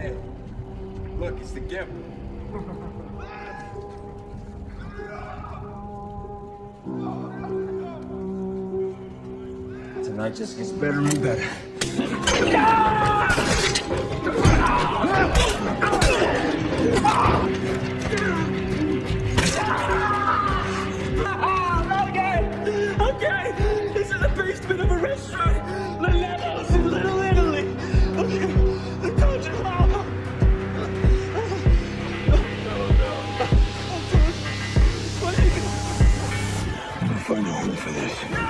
Hey, look, it's the Gimp. Tonight just gets better and better. Okay, this is the basement of a restaurant. Lelenos in Little Italy. Okay, I told you, Mama. I'm gonna find a home for this.